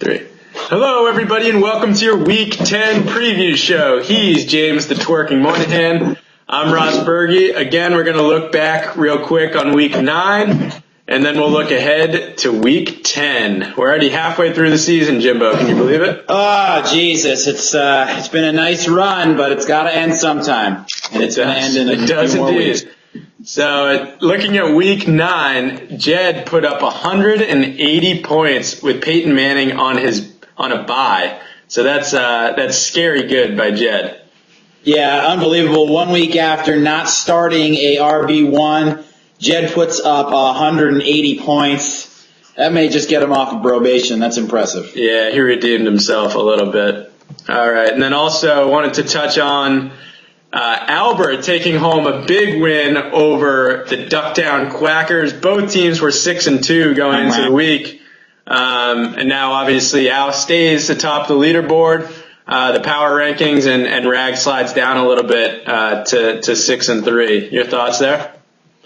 3. Hello, everybody, and welcome to your Week 10 preview show. He's James the Twerking Moynihan. I'm Ross Berge. Again, we're going to look back real quick on Week 9, and then we'll look ahead to Week 10. We're already halfway through the season, Jimbo. Can you believe it? Oh, Jesus. It's been a nice run, but it's got to end sometime. And it's going to end in a few more weeks. So, looking at Week 9, Jed put up 180 points with Peyton Manning on a bye. So that's scary good by Jed. Yeah, unbelievable. 1 week after not starting a RB1, Jed puts up 180 points. That may just get him off of probation. That's impressive. Yeah, he redeemed himself a little bit. All right, and then also wanted to touch on Albert taking home a big win over the Ducktown Quackers. Both teams were 6-2 going into the week. And now obviously Al stays atop the leaderboard, the power rankings, and Rag slides down a little bit to 6-3. Your thoughts there?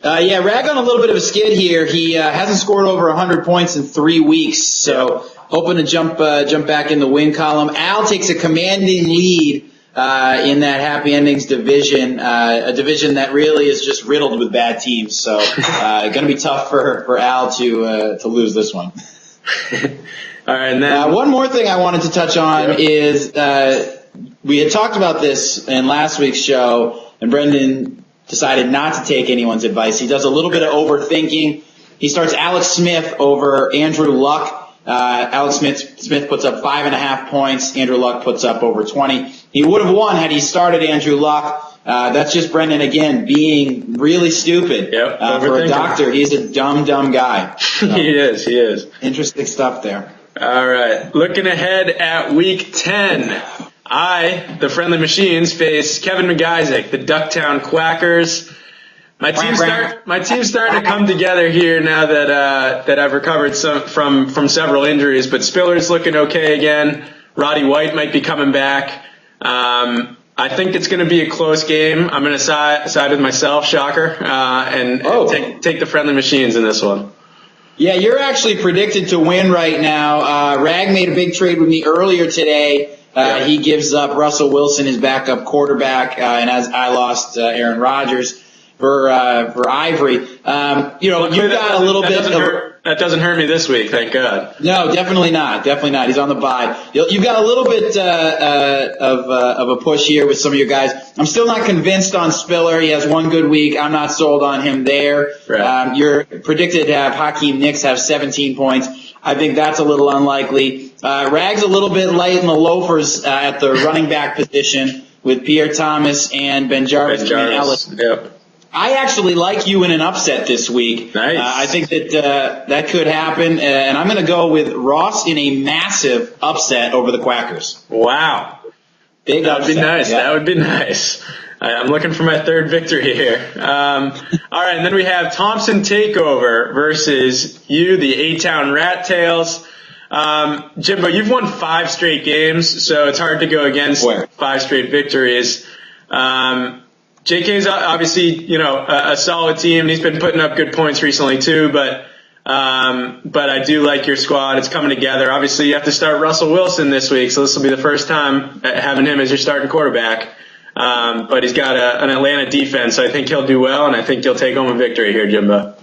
Yeah, Rag on a little bit of a skid here. He hasn't scored over 100 points in 3 weeks, so hoping to jump back in the win column. Al takes a commanding lead in that Happy Endings division, a division that really is just riddled with bad teams. So going to be tough for Al to lose this one. All right, and then one more thing I wanted to touch on is we had talked about this in last week's show, and Brendan decided not to take anyone's advice. He does a little bit of overthinking. He starts Alex Smith over Andrew Luck. Alex Smith puts up 5.5 points. Andrew Luck puts up over 20. He would have won had he started Andrew Luck. That's just Brendan again being really stupid. For a doctor, he's a dumb guy. So, he is. Interesting stuff there. All right. Looking ahead at Week 10, the Friendly Machines, face Kevin McIsaac, the Ducktown Quackers. My team's starting to come together here now that I've recovered from several injuries, but Spiller's looking okay again. Roddy White might be coming back. I think it's going to be a close game. I'm going to side with myself, shocker, and take the Friendly Machines in this one. Yeah, you're actually predicted to win right now. Rag made a big trade with me earlier today. He gives up Russell Wilson, his backup quarterback, and as I lost Aaron Rodgers for Ivory. You've got a little bit. That doesn't hurt me this week, thank God. No, definitely not. He's on the bye. You've got a little bit of a push here with some of your guys. I'm still not convinced on Spiller. He has one good week. I'm not sold on him there. Right. You're predicted to have Hakeem Nicks have 17 points. I think that's a little unlikely. Rag's a little bit light in the loafers at the running back position with Pierre Thomas and Ben Jarvis. Yep. I actually like you in an upset this week. Nice. I think that could happen, and I'm going to go with Ross in a massive upset over the Quackers. Wow. Big That would be nice. Yeah. That would be nice. I'm looking for my third victory here. All right, and then we have Thompson Takeover versus you, the A-Town Rat Tails. Jimbo, you've won 5 straight games, so it's hard to go against 5 straight victories. JK's obviously, a solid team. He's been putting up good points recently too, but I do like your squad. It's coming together. Obviously, you have to start Russell Wilson this week, so this will be the first time having him as your starting quarterback. But he's got an Atlanta defense, so I think he'll do well, and I think he'll take home a victory here, Jimbo.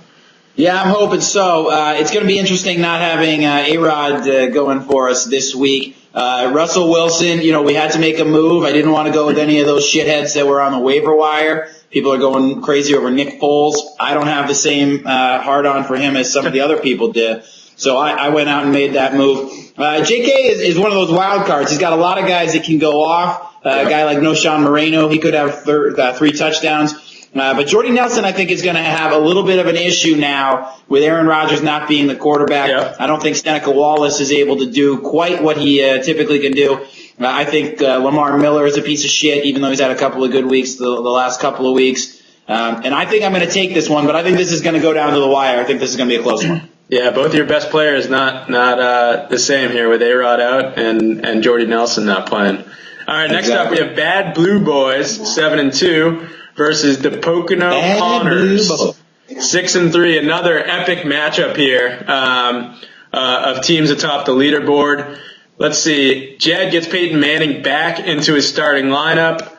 Yeah, I'm hoping so. It's going to be interesting not having A-Rod going for us this week. Russell Wilson, we had to make a move. I didn't want to go with any of those shitheads that were on the waiver wire. People are going crazy over Nick Foles. I don't have the same hard-on for him as some of the other people did. So I went out and made that move. JK is one of those wild cards. He's got a lot of guys that can go off. A guy like Noshan Moreno, he could have 3 touchdowns. But Jordy Nelson, I think, is going to have a little bit of an issue now with Aaron Rodgers not being the quarterback. Yeah. I don't think Seneca Wallace is able to do quite what he typically can do. I think Lamar Miller is a piece of shit, even though he's had a couple of good weeks the last couple of weeks. And I think I'm going to take this one, but I think this is going to go down to the wire. I think this is going to be a close one. Yeah, both of your best players not the same here with A-Rod out and Jordy Nelson not playing. All right, next up we have Bad Blue Boys, 7-2. Versus the Pocono Pawners, 6-3. Another epic matchup here. of teams atop the leaderboard. Let's see. Jed gets Peyton Manning back into his starting lineup.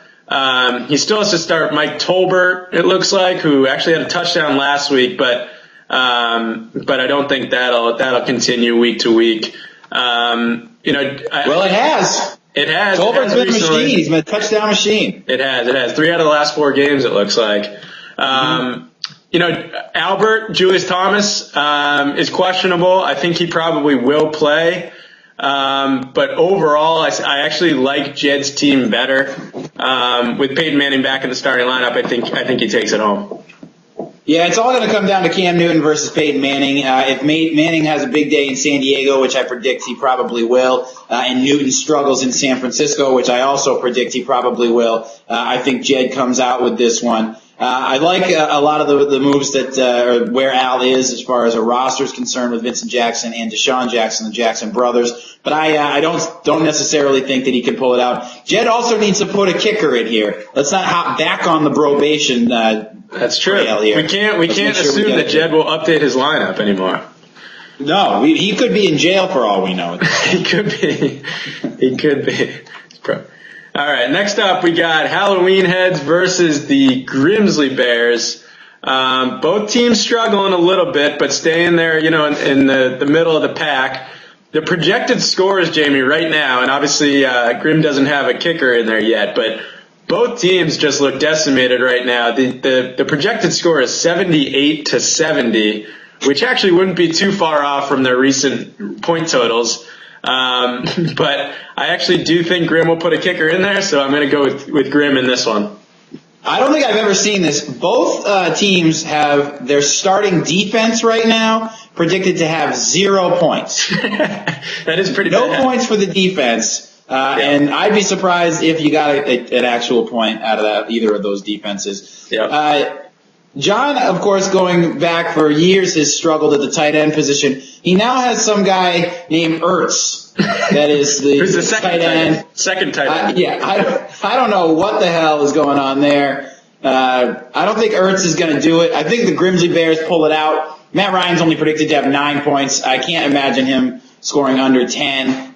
He still has to start Mike Tolbert, it looks like, who actually had a touchdown last week, but I don't think that'll continue week to week. It has. It has. Tolbert's been a machine. He's been a touchdown machine. It has. 3 out of the last 4 games, it looks like. Albert, Julius Thomas, is questionable. I think he probably will play. But overall, I actually like Jed's team better. With Peyton Manning back in the starting lineup, I think he takes it home. Yeah, it's all going to come down to Cam Newton versus Peyton Manning. If Manning has a big day in San Diego, which I predict he probably will, and Newton struggles in San Francisco, which I also predict he probably will, I think Jed comes out with this one. I like a lot of the moves that where Al is as far as a roster is concerned with Vincent Jackson and Deshaun Jackson, the Jackson brothers. But I don't necessarily think that he can pull it out. Jed also needs to put a kicker in here. Let's not hop back on the probation. That's true. Here. We can't assume that Jed will update his lineup anymore. No, he could be in jail for all we know. He could be. All right, next up we got Halloween Heads versus the Grimsley Bears. Both teams struggling a little bit, but staying there, in the middle of the pack. The projected scores, Jamie, right now, and obviously Grim doesn't have a kicker in there yet, but both teams just look decimated right now. The projected score is 78-70, which actually wouldn't be too far off from their recent point totals. But I actually do think Grim will put a kicker in there, so I'm going to go with Grim in this one. I don't think I've ever seen this. Both teams have their starting defense right now predicted to have 0 points. That is pretty No bad. points for the defense. And I'd be surprised if you got an actual point out of either of those defenses. Yep. John, of course, going back for years, has struggled at the tight end position. He now has some guy named Ertz. That is Who's the second tight end. Second tight end. I don't know what the hell is going on there. I don't think Ertz is going to do it. I think the Grimsley Bears pull it out. Matt Ryan's only predicted to have 9 points. I can't imagine him scoring under 10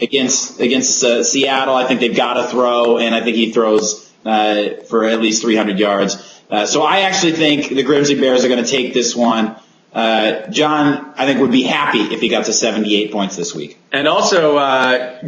against Seattle. I think they've got to throw, and I think he throws for at least 300 yards. So I actually think the Grimsley Bears are going to take this one. John, I think, would be happy if he got to 78 points this week. And also,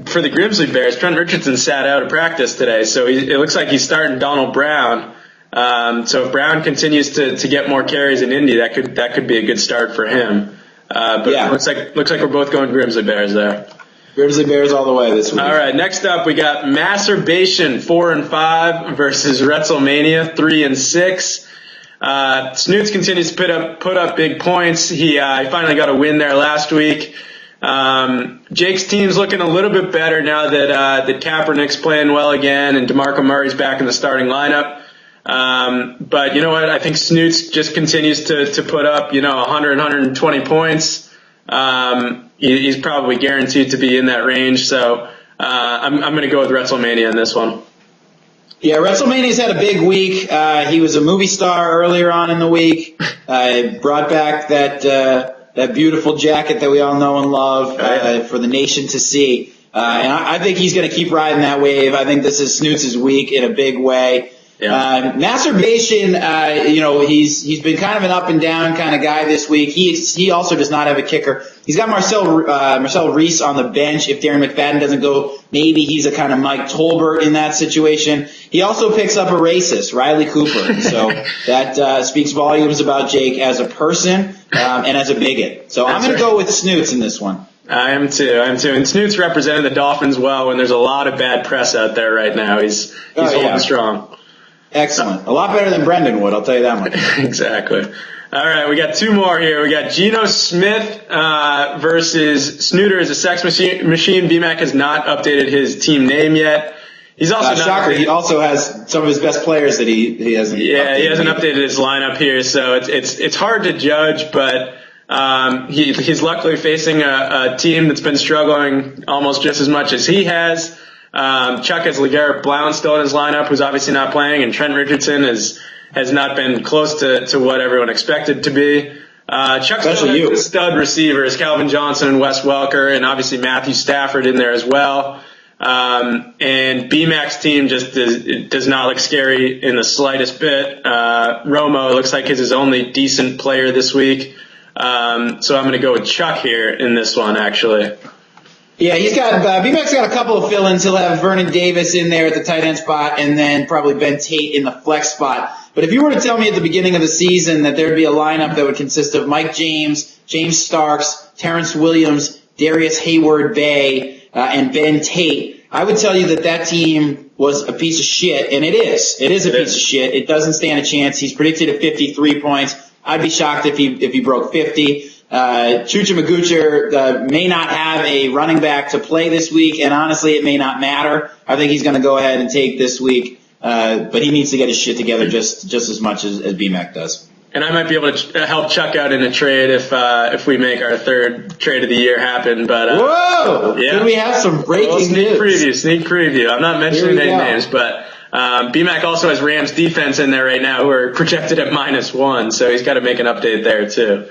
for the Grimsley Bears, Trent Richardson sat out of practice today, so it looks like he's starting Donald Brown. So if Brown continues to get more carries in Indy, that could be a good start for him. But it looks like we're both going Grimsley Bears there. Grimsley Bears all the way this week. All right, next up we got Masturbation 4-5 versus WrestleMania 3-6. Snoots continues to put up big points. He finally got a win there last week. Jake's team's looking a little bit better now that Kaepernick's playing well again and DeMarco Murray's back in the starting lineup. But you know what? I think Snoots just continues to put up 100, 120 points. He's probably guaranteed to be in that range. So I'm going to go with WrestleMania in this one. Yeah, WrestleMania's had a big week. He was a movie star earlier on in the week. Brought back that beautiful jacket that we all know and love for the nation to see. And I think he's going to keep riding that wave. I think this is Snoots' week in a big way. Yeah. Masturbation, he's been kind of an up and down kind of guy this week. He also does not have a kicker. He's got Marcel Reese on the bench. If Darren McFadden doesn't go, maybe he's a kind of Mike Tolbert in that situation. He also picks up a racist, Riley Cooper. So that speaks volumes about Jake as a person and as a bigot. So I'm going to go with Snoots in this one. I am too. And Snoots represented the Dolphins well when there's a lot of bad press out there right now. He's holding strong. Excellent. A lot better than Brendan would, I'll tell you that much. Exactly. All right, we got 2 more here. We got Geno Smith versus Snooter as a sex machine. BMAC has not updated his team name yet. He's also shocker. He also has some of his best players that he hasn't. Yeah, he hasn't updated his lineup here, so it's hard to judge. But he's luckily facing a team that's been struggling almost just as much as he has. Chuck has LeGarrette Blount still in his lineup, who's obviously not playing, and Trent Richardson has not been close to what everyone expected to be. Chuck Especially you. Stud receivers, Calvin Johnson and Wes Welker, and obviously Matthew Stafford in there as well. And BMAC's team just does not look scary in the slightest bit. Romo looks like he's his only decent player this week. So I'm going to go with Chuck here in this one, actually. Yeah, he's got BMAC's got a couple of fill-ins. He'll have Vernon Davis in there at the tight end spot, and then probably Ben Tate in the flex spot. But if you were to tell me at the beginning of the season that there'd be a lineup that would consist of Mike James, James Starks, Terrence Williams, Darius Hayward-Bay, and Ben Tate, I would tell you that team was a piece of shit, and it is. It is a piece of shit. It doesn't stand a chance. He's predicted at 53 points. I'd be shocked if he broke 50. Chucha Magucher may not have a running back to play this week, and honestly, it may not matter. I think he's going to go ahead and take this week, but he needs to get his shit together just as much as BMAC does. And I might be able to help Chuck out in a trade if we make our third trade of the year happen. But whoa! Yeah. Could we have some breaking news? Sneak preview. I'm not mentioning any names, but BMAC also has Rams defense in there right now, who are projected at -1, so he's got to make an update there too.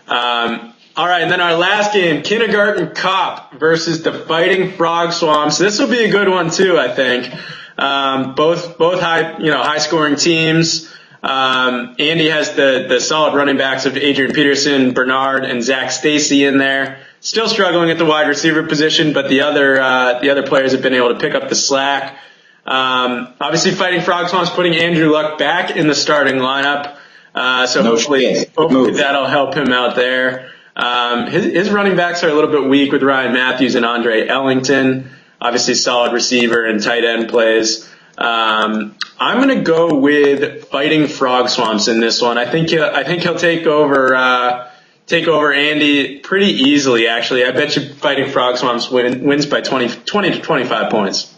All right, and then our last game, Kindergarten Cop versus the Fighting Frog Swamps. This will be a good one too, I think. Both high scoring teams. Andy has the solid running backs of Adrian Peterson, Bernard, and Zach Stacy in there. Still struggling at the wide receiver position, but the other players have been able to pick up the slack. Obviously, Fighting Frog Swamps putting Andrew Luck back in the starting lineup. So hopefully that'll help him out there. His running backs are a little bit weak with Ryan Matthews and Andre Ellington. Obviously, solid receiver and tight end plays. I'm going to go with Fighting Frog Swamps in this one. I think he'll take over Andy pretty easily, actually. I bet you Fighting Frog Swamps wins by 20 to 25 points.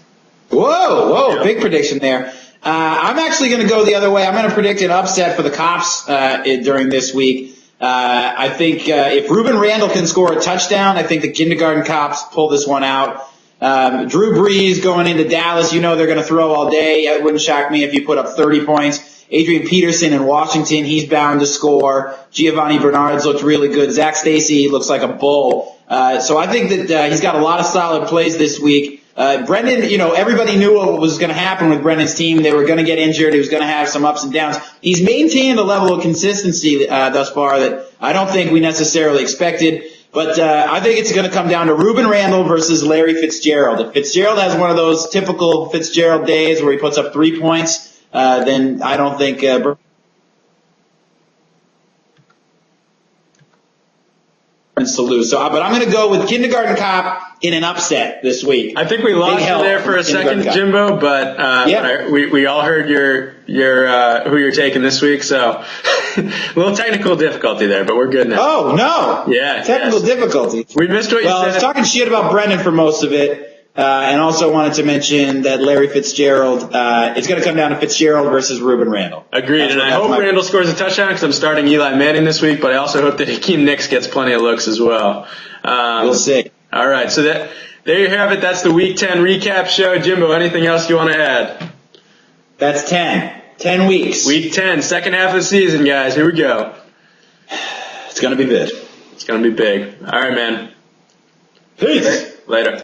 Whoa, yeah. Big prediction there. I'm actually going to go the other way. I'm going to predict an upset for the Cops during this week. I think if Ruben Randall can score a touchdown, I think the Kindergarten Cops pull this one out. Drew Brees going into Dallas, they're going to throw all day. It wouldn't shock me if you put up 30 points. Adrian Peterson in Washington, he's bound to score. Giovanni Bernard's looked really good. Zach Stacy looks like a bull. So I think that he's got a lot of solid plays this week. Brendan, everybody knew what was going to happen with Brendan's team. They were going to get injured. He was going to have some ups and downs. He's maintained a level of consistency thus far that I don't think we necessarily expected. But I think it's going to come down to Ruben Randall versus Larry Fitzgerald. If Fitzgerald has one of those typical Fitzgerald days where he puts up 3 points, then I don't think to lose. So, but I'm going to go with Kindergarten Cop in an upset this week. I think we lost you there for a second, Jimbo, but we all heard your who you're taking this week. So a little technical difficulty there, but we're good now. Oh no! Yeah, technical difficulty. We missed what you said. Well, I was talking shit about Brendan for most of it. And also wanted to mention that Larry Fitzgerald, it's going to come down to Fitzgerald versus Ruben Randall. Agreed, and I hope Randall scores a touchdown because I'm starting Eli Manning this week, but I also hope that Hakeem Nicks gets plenty of looks as well. We'll see. All right, so there you have it. That's the Week 10 recap show. Jimbo, anything else you want to add? That's 10. 10 weeks. Week 10, second half of the season, guys. Here we go. It's going to be big. It's going to be big. All right, man. Peace. Later.